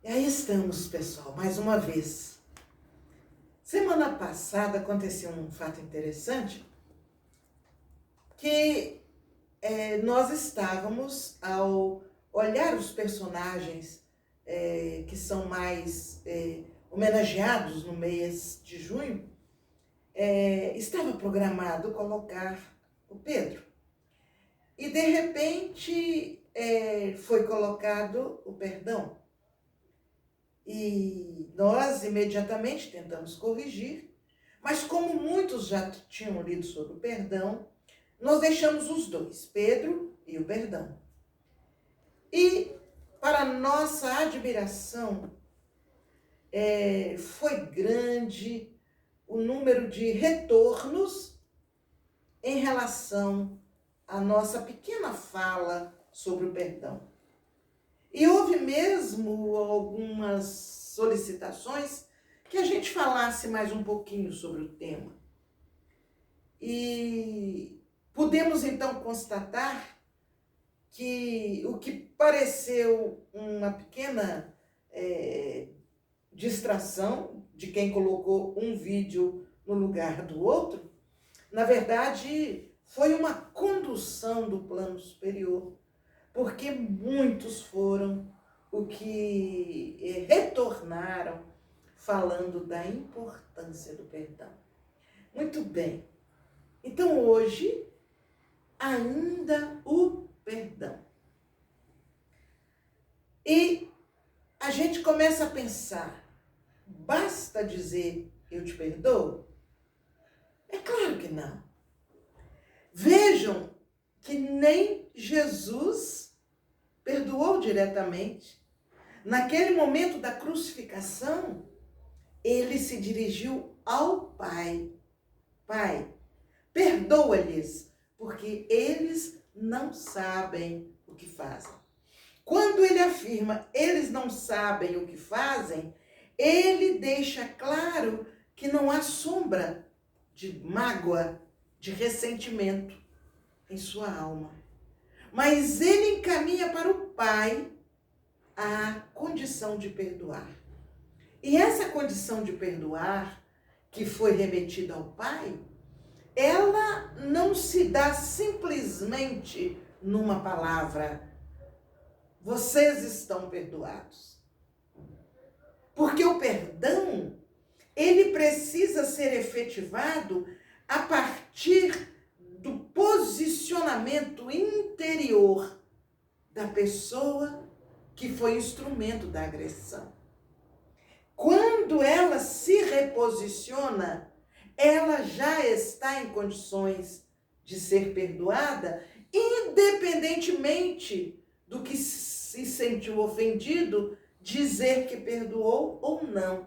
E aí estamos, pessoal, mais uma vez. Semana passada aconteceu um fato interessante, que nós estávamos, ao olhar os personagens que são mais homenageados no mês de junho, estava programado colocar o Pedro. E de repente foi colocado o perdão. E nós imediatamente tentamos corrigir, mas como muitos já tinham lido sobre o perdão, nós deixamos os dois, Pedro e o perdão. E, para nossa admiração, foi grande o número de retornos em relação à nossa pequena fala sobre o perdão. E houve mesmo algumas solicitações que a gente falasse mais um pouquinho sobre o tema. E pudemos então constatar que o que pareceu uma pequena distração de quem colocou um vídeo no lugar do outro, na verdade foi uma condução do plano superior, porque muitos foram o que retornaram falando da importância do perdão. Muito bem. Então hoje, ainda o perdão. E a gente começa a pensar, basta dizer eu te perdoo? É claro que não. Vejam que nem Jesus perdoou diretamente. Naquele momento da crucificação, ele se dirigiu ao Pai. Pai, perdoa-lhes, porque eles não sabem o que fazem. Quando ele afirma, eles não sabem o que fazem, ele deixa claro que não há sombra de mágoa, de ressentimento em sua alma. Mas ele encaminha para o Pai a condição de perdoar. E essa condição de perdoar, que foi remetida ao Pai, ela não se dá simplesmente numa palavra: vocês estão perdoados. Porque o perdão, ele precisa ser efetivado a partir do posicionamento interior da pessoa que foi instrumento da agressão. Quando ela se reposiciona, ela já está em condições de ser perdoada, independentemente do que se sentiu ofendido, dizer que perdoou ou não.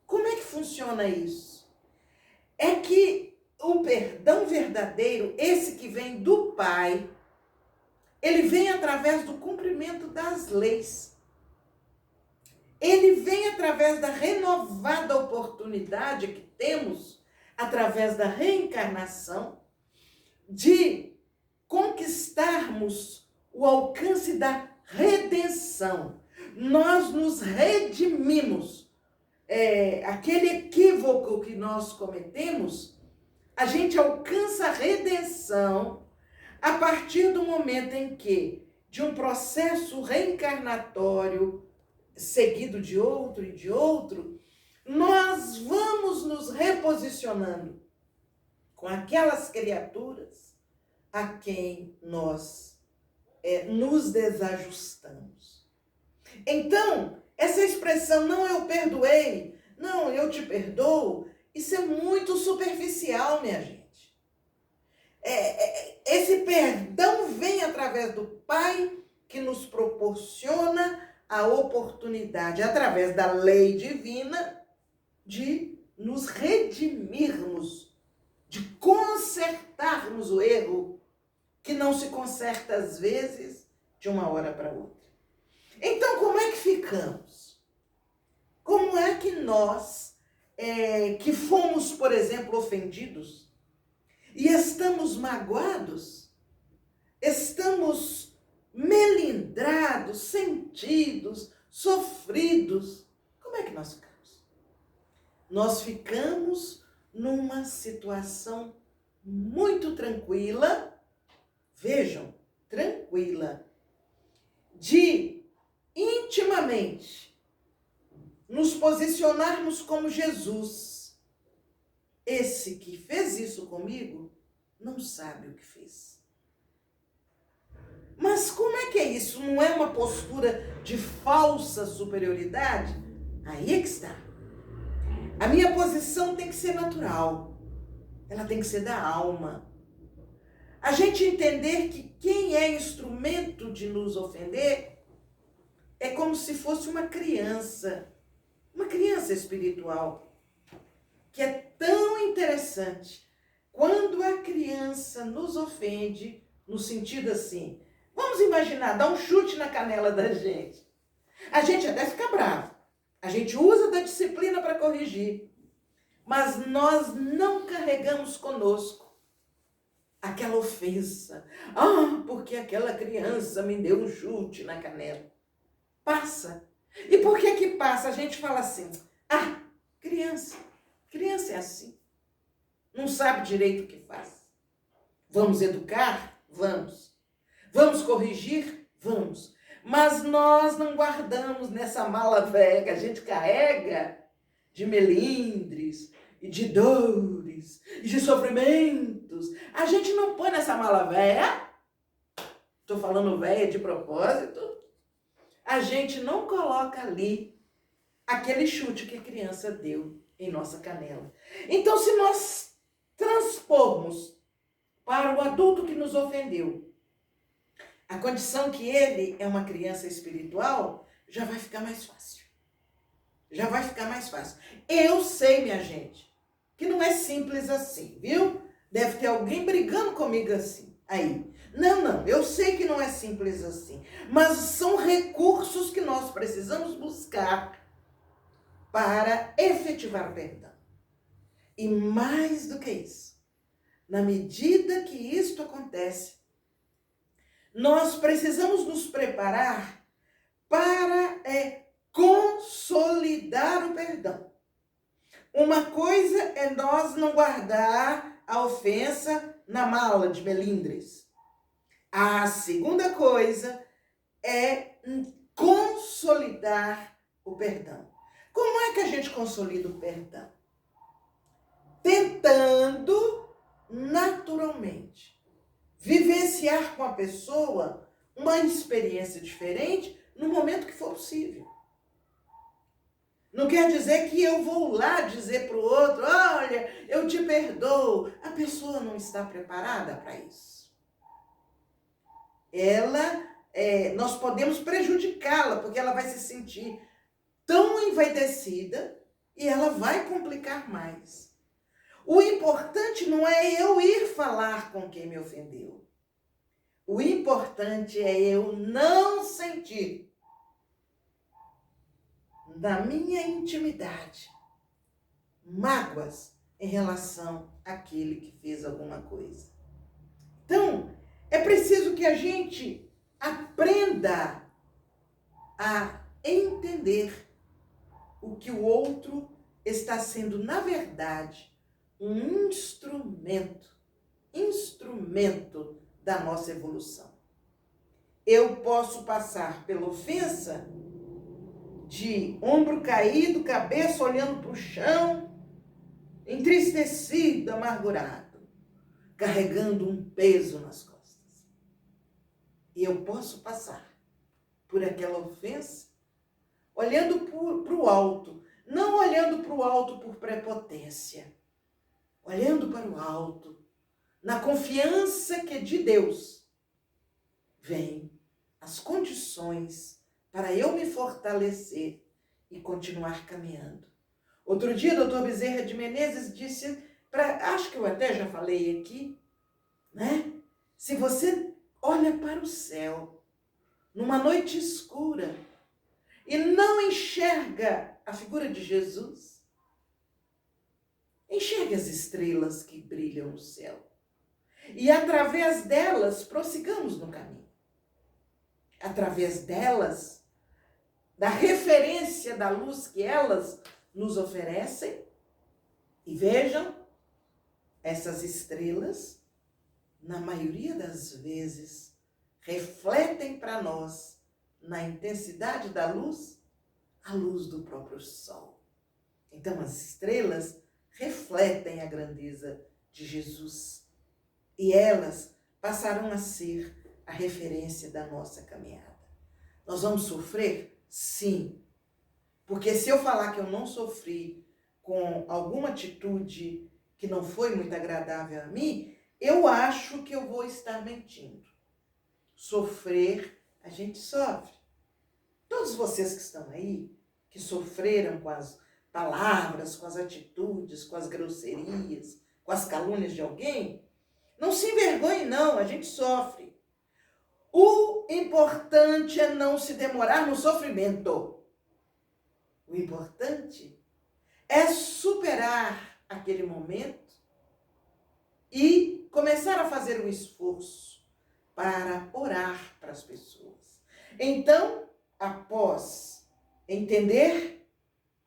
Como é que funciona isso? É que o perdão verdadeiro, esse que vem do Pai, ele vem através do cumprimento das leis. Ele vem através da renovada oportunidade que temos, através da reencarnação, de conquistarmos o alcance da redenção. Nós nos redimimos. Aquele equívoco que nós cometemos, a gente alcança a redenção a partir do momento em que, de um processo reencarnatório, seguido de outro e de outro, nós vamos nos reposicionando com aquelas criaturas a quem nós nos desajustamos. Então, essa expressão, não, eu perdoei, não, eu te perdoo, isso é muito superficial, minha gente. Esse perdão vem através do Pai, que nos proporciona a oportunidade, através da lei divina, de nos redimirmos, de consertarmos o erro, que não se conserta às vezes de uma hora para outra. Então, como é que ficamos? Como é que nós, que fomos, por exemplo, ofendidos, e estamos magoados, estamos melindrados, sentidos, sofridos, sofridos, como é que nós ficamos? Nós ficamos numa situação muito tranquila, vejam, tranquila, de intimamente nos posicionarmos como Jesus. Esse que fez isso comigo não sabe o que fez. Mas como é que é isso? Não é uma postura de falsa superioridade? Aí é que está. A minha posição tem que ser natural. Ela tem que ser da alma. A gente entender que quem é instrumento de nos ofender é como se fosse uma criança espiritual, que é tão interessante. Quando a criança nos ofende, no sentido assim, vamos imaginar, dá um chute na canela da gente. A gente até fica bravo. A gente usa da disciplina para corrigir. Mas nós não carregamos conosco aquela ofensa. Ah, porque aquela criança me deu um chute na canela. Passa. E por que que passa? A gente fala assim, ah, criança é assim. Não sabe direito o que faz. Vamos educar? Vamos. Vamos corrigir? Vamos. Mas nós não guardamos nessa mala velha que a gente carrega de melindres e de dores e de sofrimentos. A gente não põe nessa mala velha. Estou falando velha de propósito. A gente não coloca ali aquele chute que a criança deu em nossa canela. Então, se nós transpormos para o adulto que nos ofendeu a condição que ele é uma criança espiritual, já vai ficar mais fácil. Já vai ficar mais fácil. Eu sei, minha gente, que não é simples assim, viu? Deve ter alguém brigando comigo assim, aí. Não, eu sei que não é simples assim, mas são recursos que nós precisamos buscar para efetivar o perdão. E mais do que isso, na medida que isto acontece, nós precisamos nos preparar para consolidar o perdão. Uma coisa é nós não guardar a ofensa na mala de melindres. A segunda coisa é consolidar o perdão. Como é que a gente consolida o perdão? Tentando naturalmente vivenciar com a pessoa uma experiência diferente no momento que for possível. Não quer dizer que eu vou lá dizer para o outro, olha, eu te perdoo. A pessoa não está preparada para isso. Nós podemos prejudicá-la, porque ela vai se sentir tão envaidecida e ela vai complicar mais. O importante não é eu ir falar com quem me ofendeu. O importante é eu não sentir na minha intimidade mágoas em relação àquele que fez alguma coisa. Então, é preciso que a gente aprenda a entender o que o outro está sendo, na verdade, um instrumento da nossa evolução. Eu posso passar pela ofensa de ombro caído, cabeça olhando para o chão, entristecido, amargurado, carregando um peso nas costas. E eu posso passar por aquela ofensa olhando para o alto, não olhando para o alto por prepotência, olhando para o alto, na confiança que de Deus vem as condições para eu me fortalecer e continuar caminhando. Outro dia, o Dr. Bezerra de Menezes disse, acho que eu até já falei aqui, né? Se você olha para o céu, numa noite escura, e não enxerga a figura de Jesus, enxergue as estrelas que brilham no céu. E através delas, prossigamos no caminho. Através delas, da referência da luz que elas nos oferecem. E vejam, essas estrelas, na maioria das vezes, refletem para nós, na intensidade da luz, a luz do próprio sol. Então, as estrelas refletem a grandeza de Jesus. E elas passarão a ser a referência da nossa caminhada. Nós vamos sofrer? Sim. Porque se eu falar que eu não sofri com alguma atitude que não foi muito agradável a mim, eu acho que eu vou estar mentindo. Sofrer, a gente sofre. Todos vocês que estão aí, que sofreram com as palavras, com as atitudes, com as grosserias, com as calúnias de alguém, não se envergonhe não, a gente sofre. O importante é não se demorar no sofrimento. O importante é superar aquele momento e começar a fazer um esforço para orar para as pessoas. Então, após entender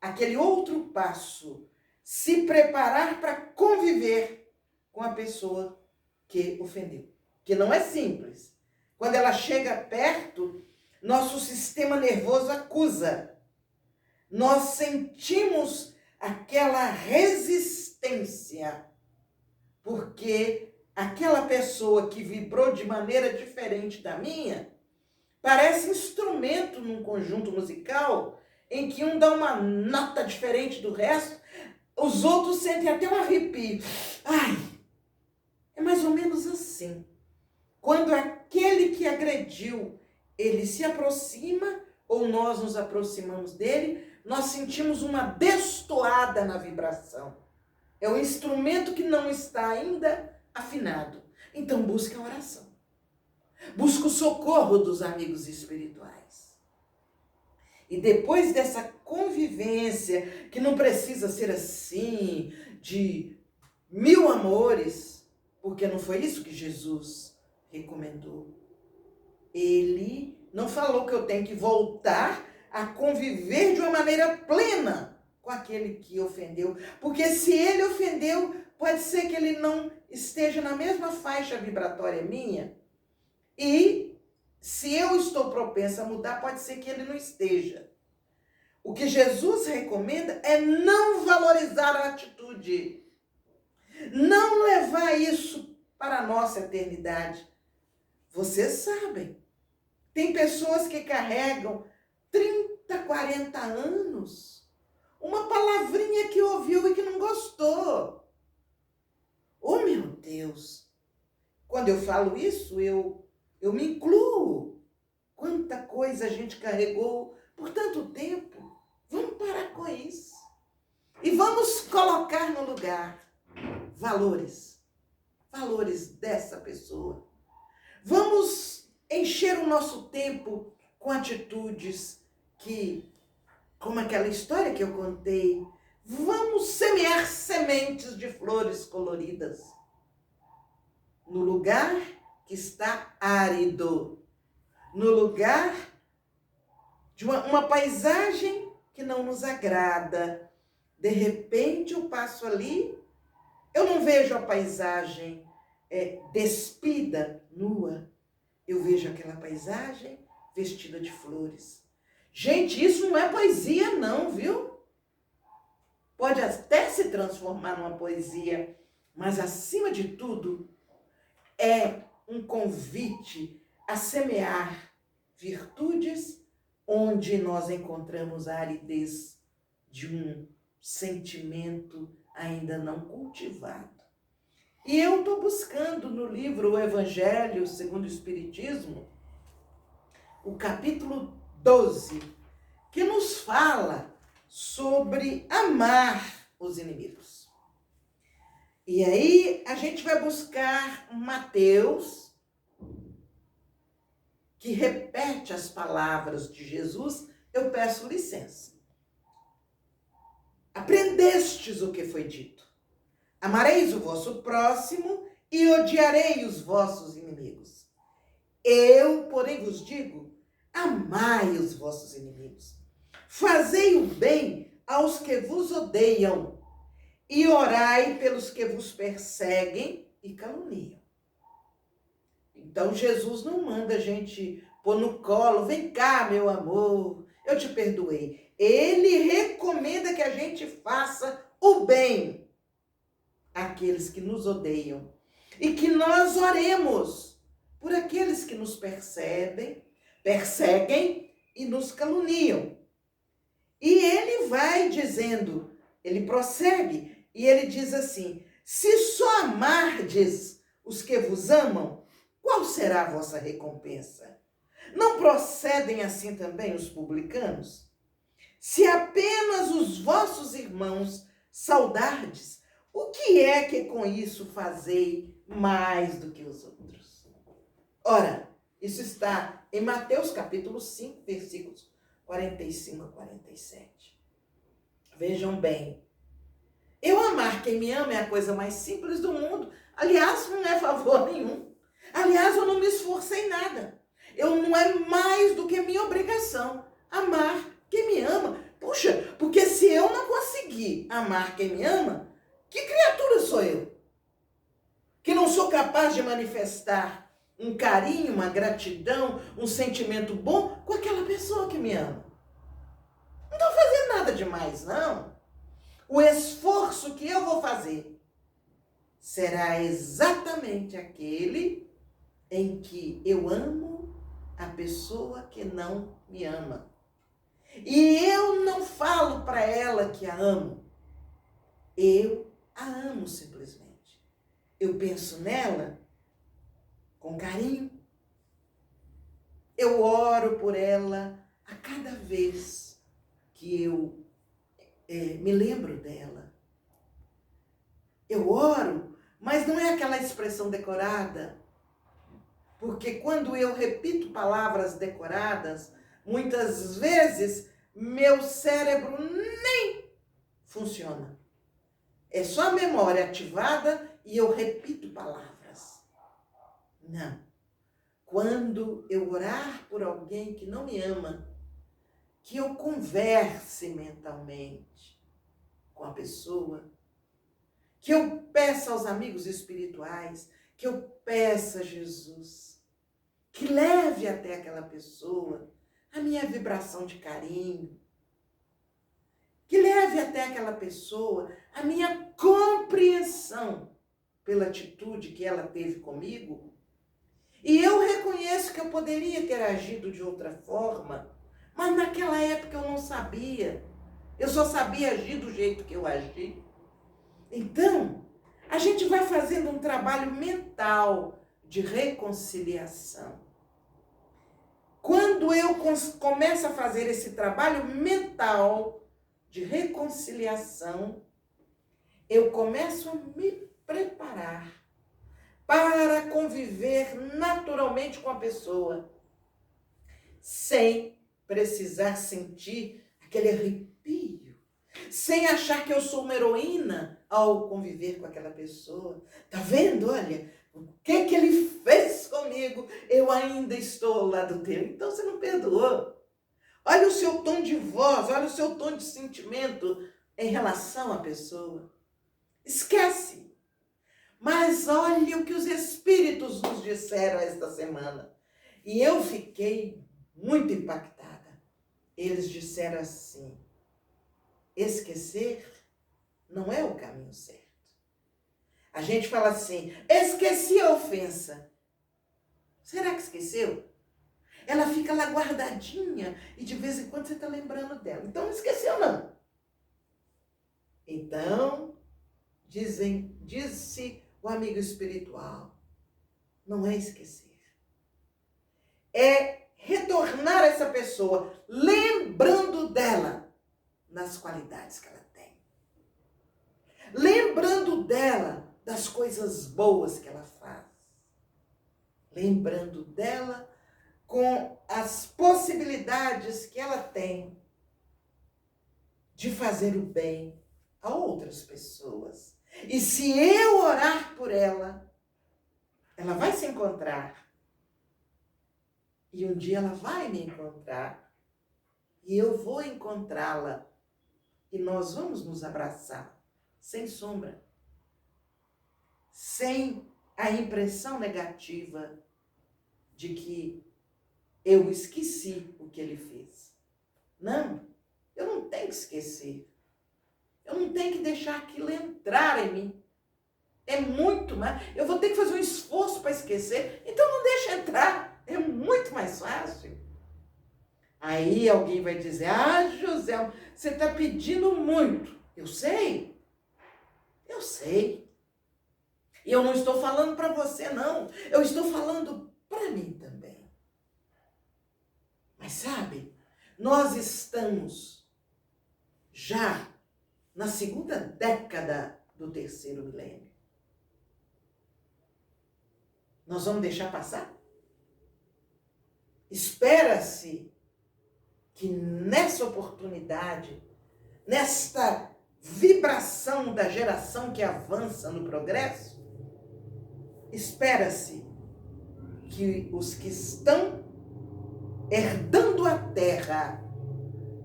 aquele outro passo, se preparar para conviver com a pessoa que ofendeu. Que não é simples. Quando ela chega perto, nosso sistema nervoso acusa. Nós sentimos aquela resistência, porque aquela pessoa que vibrou de maneira diferente da minha, parece instrumento num conjunto musical, em que um dá uma nota diferente do resto, os outros sentem até um arrepio. Ai, é mais ou menos assim. Quando aquele que agrediu, ele se aproxima, ou nós nos aproximamos dele, nós sentimos uma destoada na vibração. É um instrumento que não está ainda afinado. Então busque a oração. Busque o socorro dos amigos espirituais. E depois dessa convivência, que não precisa ser assim, de 1000 amores, porque não foi isso que Jesus recomendou. Ele não falou que eu tenho que voltar a conviver de uma maneira plena com aquele que ofendeu. Porque se ele ofendeu, pode ser que ele não esteja na mesma faixa vibratória minha. E se eu estou propensa a mudar, pode ser que ele não esteja. O que Jesus recomenda é não valorizar a atitude. Não levar isso para a nossa eternidade. Vocês sabem, tem pessoas que carregam 30, 40 anos, uma palavrinha que ouviu e que não gostou. Oh, meu Deus! Quando eu falo isso, eu me incluo. Quanta coisa a gente carregou por tanto tempo. Vamos parar com isso. E vamos colocar no lugar valores. Valores dessa pessoa. Vamos encher o nosso tempo com atitudes que, como aquela história que eu contei, vamos semear sementes de flores coloridas no lugar que está árido, no lugar de uma paisagem que não nos agrada. De repente eu passo ali, eu não vejo a paisagem despida, nua. Eu vejo aquela paisagem vestida de flores. Gente, isso não é poesia não, viu? Pode até se transformar numa poesia, mas acima de tudo é um convite a semear virtudes onde nós encontramos a aridez de um sentimento ainda não cultivado. E eu estou buscando no livro O Evangelho segundo o Espiritismo, o capítulo 12, que nos fala sobre amar os inimigos. E aí a gente vai buscar Mateus, que repete as palavras de Jesus. Eu peço licença. Aprendestes o que foi dito. Amareis o vosso próximo e odiarei os vossos inimigos. Eu, porém, vos digo, amai os vossos inimigos. Fazei o bem aos que vos odeiam e orai pelos que vos perseguem e caluniam. Então, Jesus não manda a gente pôr no colo, vem cá, meu amor, eu te perdoei. Ele recomenda que a gente faça o bem àqueles que nos odeiam e que nós oremos por aqueles que nos perseguem e nos caluniam. E ele vai dizendo, ele prossegue, e ele diz assim: se só amardes os que vos amam, qual será a vossa recompensa? Não procedem assim também os publicanos? Se apenas os vossos irmãos saudardes, o que é que com isso fazei mais do que os outros? Ora, isso está em Mateus capítulo 5, versículos 45 a 47. Vejam bem, eu amar quem me ama é a coisa mais simples do mundo. Aliás, não é favor nenhum. Aliás, eu não me esforço em nada. Eu não é mais do que minha obrigação amar quem me ama. Puxa, porque se eu não conseguir amar quem me ama, que criatura sou eu? Que não sou capaz de manifestar um carinho, uma gratidão, um sentimento bom com aquela pessoa que me ama. Não estou fazendo nada demais, não. O esforço que eu vou fazer será exatamente aquele em que eu amo a pessoa que não me ama. E eu não falo para ela que a amo. Eu a amo simplesmente. Eu penso nela com carinho. Eu oro por ela a cada vez que eu me lembro dela. Eu oro, mas não é aquela expressão decorada. Porque quando eu repito palavras decoradas, muitas vezes meu cérebro nem funciona. É só a memória ativada e eu repito palavras. Não. Quando eu orar por alguém que não me ama, que eu converse mentalmente com a pessoa, que eu peça aos amigos espirituais, que eu peça a Jesus, que leve até aquela pessoa a minha vibração de carinho, que leve até aquela pessoa a minha compreensão pela atitude que ela teve comigo. E eu reconheço que eu poderia ter agido de outra forma, mas naquela época eu não sabia. Eu só sabia agir do jeito que eu agi. Então, a gente vai fazendo um trabalho mental de reconciliação. Quando eu começo a fazer esse trabalho mental de reconciliação, eu começo a me preparar para conviver naturalmente com a pessoa, sem precisar sentir aquele arrepio, sem achar que eu sou uma heroína ao conviver com aquela pessoa. Tá vendo? Olha, o que ele fez comigo? Eu ainda estou ao lado dele. Então você não perdoou. Olha o seu tom de voz, olha o seu tom de sentimento em relação à pessoa. Esquece. Mas olha o que os espíritos nos disseram esta semana. E eu fiquei muito impactada. Eles disseram assim: esquecer não é o caminho certo. A gente fala assim: esqueci a ofensa. Será que esqueceu? Ela fica lá guardadinha e de vez em quando você está lembrando dela. Então não esqueceu, não. Então, disse o amigo espiritual, não é esquecer. É retornar essa pessoa, lembrando dela nas qualidades que ela tem. Lembrando dela das coisas boas que ela faz. Lembrando dela com as possibilidades que ela tem de fazer o bem a outras pessoas. E se eu orar por ela, ela vai se encontrar. E um dia ela vai me encontrar. e eu vou encontrá-la e nós vamos nos abraçar, sem sombra, sem a impressão negativa de que eu esqueci o que ele fez. Não, eu não tenho que esquecer. Eu não tenho que deixar aquilo entrar em mim. É muito mais. Eu vou ter que fazer um esforço para esquecer, então não deixa entrar. É muito mais fácil. Aí alguém vai dizer, José, você está pedindo muito. Eu sei. E eu não estou falando para você, não. Eu estou falando para mim também. Mas sabe, nós estamos já na segunda década do terceiro milênio. Nós vamos deixar passar? Espera-se que nessa oportunidade, nesta vibração da geração que avança no progresso, espera-se que os que estão herdando a terra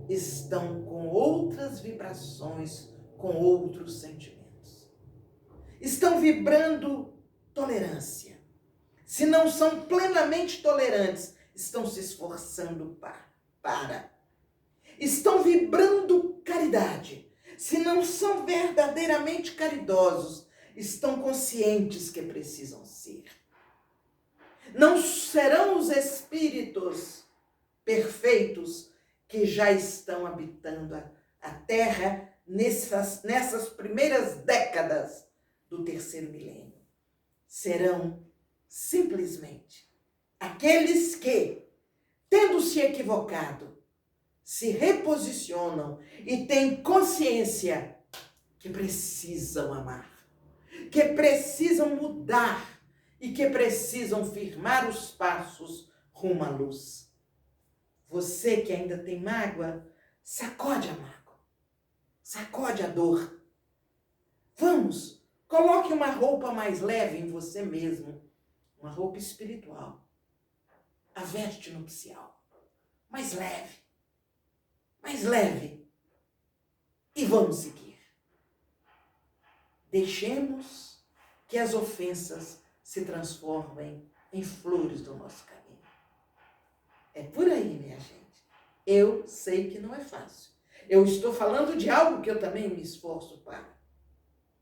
estão com outras vibrações, com outros sentimentos. Estão vibrando tolerância. Se não são plenamente tolerantes, estão se esforçando para. Estão vibrando caridade. Se não são verdadeiramente caridosos, estão conscientes que precisam ser. Não serão os espíritos perfeitos que já estão habitando a Terra nessas primeiras décadas do terceiro milênio. Serão simplesmente aqueles que, tendo se equivocado, se reposicionam e têm consciência que precisam amar, que precisam mudar e que precisam firmar os passos rumo à luz. Você que ainda tem mágoa, sacode a mágoa, sacode a dor. Vamos, coloque uma roupa mais leve em você mesmo, uma roupa espiritual, a veste nupcial, mais leve, e vamos seguir. Deixemos que as ofensas se transformem em flores do nosso caminho. É por aí, minha gente. Eu sei que não é fácil. Eu estou falando de algo que eu também me esforço para.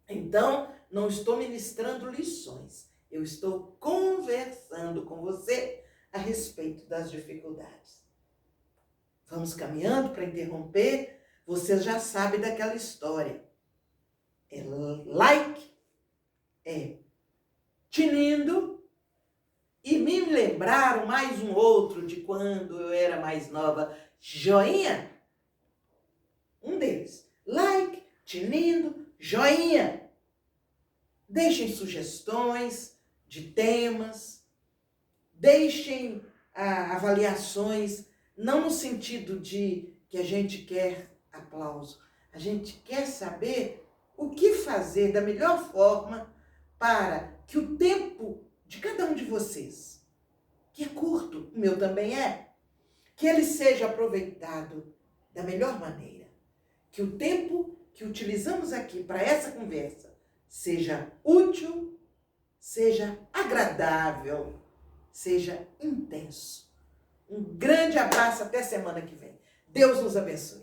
Então, não estou ministrando lições. Eu estou conversando com você a respeito das dificuldades. Vamos caminhando para interromper. Você já sabe daquela história. É like, é tinindo, e me lembraram mais um outro de quando eu era mais nova. Joinha? Um deles. Like, tinindo, joinha. Deixem sugestões de temas. Deixem avaliações, não no sentido de que a gente quer aplauso. A gente quer saber o que fazer da melhor forma para que o tempo de cada um de vocês, que é curto, o meu também é, que ele seja aproveitado da melhor maneira. Que o tempo que utilizamos aqui para essa conversa seja útil, seja agradável, seja intenso. Um grande abraço, até semana que vem. Deus nos abençoe.